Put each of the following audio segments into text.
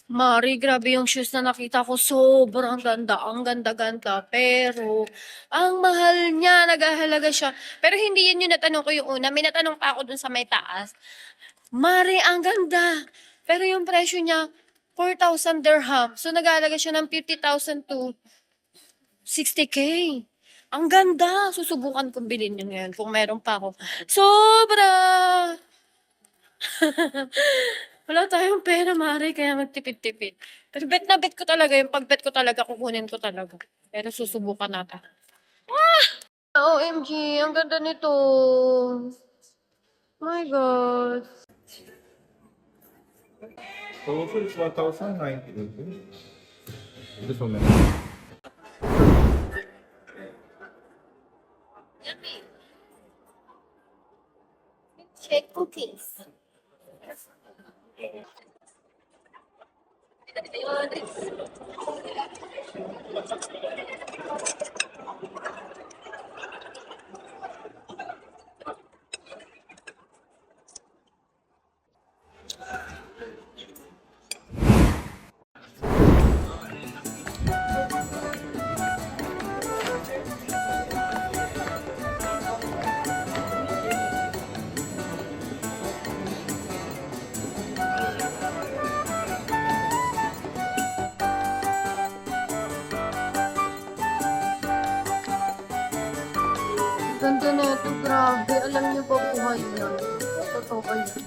Mari, grabe yung shoes na nakita ko. Sobrang ganda. Ang ganda-ganda. Pero, ang mahal niya. Naghahalaga siya. Pero hindi yun yung natanong ko yung una. May natanong pa ako dun sa may taas. Mari, ang ganda. Pero yung presyo niya, 4,000 dirham. So, naghahalaga siya ng 50,000 to 60K. Ang ganda. Susubukan kong bilhin yun ngayon kung meron pa ako. Sobra! Wala tayong pera, Mare, kaya magtipid-tipid. Pero bet na bet ko talaga, yung pag-bet ko talaga, kukunin ko talaga. Pero susubukan natin. OMG, ang ganda nito. My God. Total is 1,090. This one. Shake cookies. Ganda na ito, grabe. Alam niyo ba buhay yan? Totoo ba yun?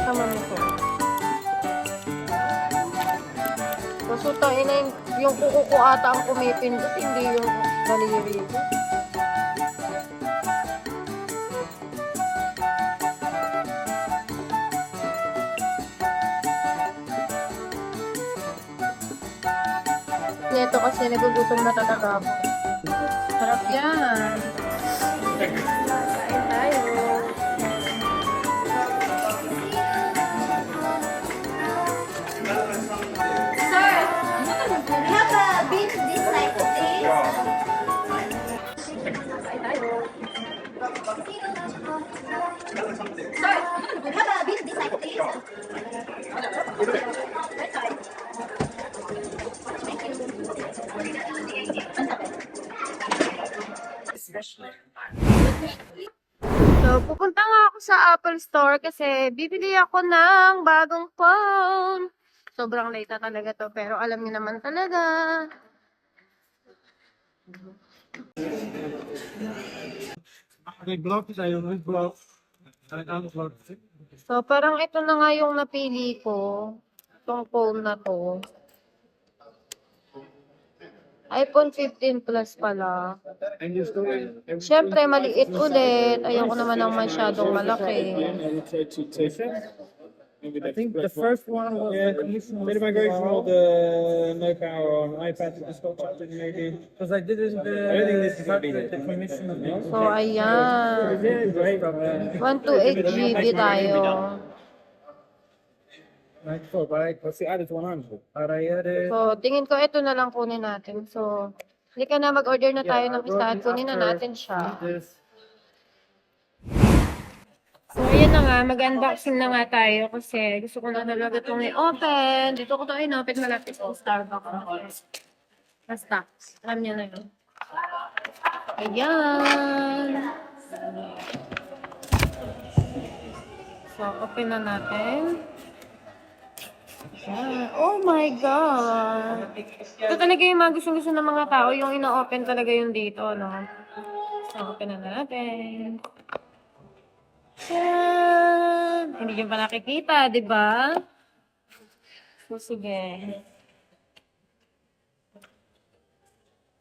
Tama mo ko. Kaso tayo na yung kuko ko ata ang kumipindot, hindi yung daliri ko. Neto kasi nagugutom na talaga ako. Sarap yan. Kain tayo. Have a beef this like this. Sorry, have a beef this like this. So, pupunta nga ako sa Apple Store kasi bibili ako ng bagong phone. Sobrang late na talaga to, pero alam niyo naman talaga. So, parang ito na nga yung napili ko. Itong phone na to. iPhone 15 Plus pala. Siyempre, maliit ulit. Ayoko naman ng masyadong malaki. I think the first one was the commission. Bit of migration of the no power on iPad. Just got something maybe because I didn't. I don't think this is going to be the commission. So, ayan. Yeah, great. 128 GB tayo. Right, so I see added 100. Alright, So, tingin ko ito na lang kunin natin. So, hindi ka na mag-order na tayo ng isa at kunin na natin siya. So, ayan na nga. Mag-unboxing na nga tayo kasi gusto ko na talaga itong i-open. Dito ko ito in-open malapit sa Starbucks. Basta. Alam niyo na yun. Ayan. So, open na natin. Ayan. Oh my God! Ito talaga yung mga gusto ng mga tao, yung ino-open talaga yung dito, no? So, open na natin. Ayan. Hindi nyo pa nakikita, di ba? So, sige.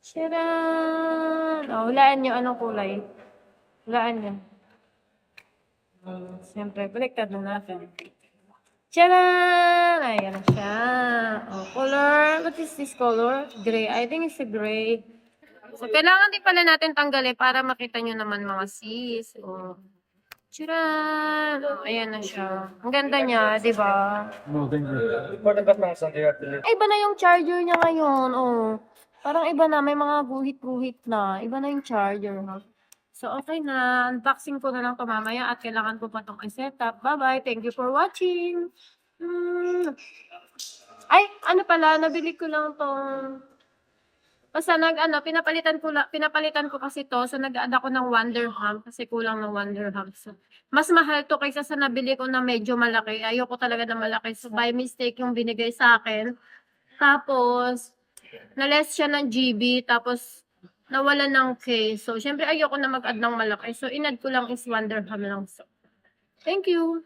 Tcharan! Oh, hulaan nyo anong kulay. Hulaan nyo. Siyempre, baliktad na natin. Tcharan! Ayan na siya. Oh, color. What is this color? Gray. I think it's a gray. So, kailangan din pala natin tanggalin para makita nyo naman mga sis. Oh. Tcharan! Oh, ayan na siya. Ang ganda niya, di ba? For the background sound, you have to Ay, iba na yung charger niya ngayon. Oh. Parang iba na. May mga guhit-guhit na. Iba na yung charger. Ha? So, okay na. Unboxing ko na lang ito mamaya at kailangan ko pa itong i-setup. Bye-bye. Thank you for watching. Ay, ano pala. Nabili ko lang itong... Basta pinapalitan ko kasi to. So, nag-add ako ng Wonderham kasi kulang ng Wonderham. So, mas mahal to kaysa sa nabili ko na medyo malaki. Ayoko talaga na malaki. So, by mistake yung binigay sa akin. Tapos, na-less siya ng GB. Tapos, nawala ng case. So, syempre ayoko na mag-add ng malaki. So, in-add ko lang is Wonderham lang. So, thank you!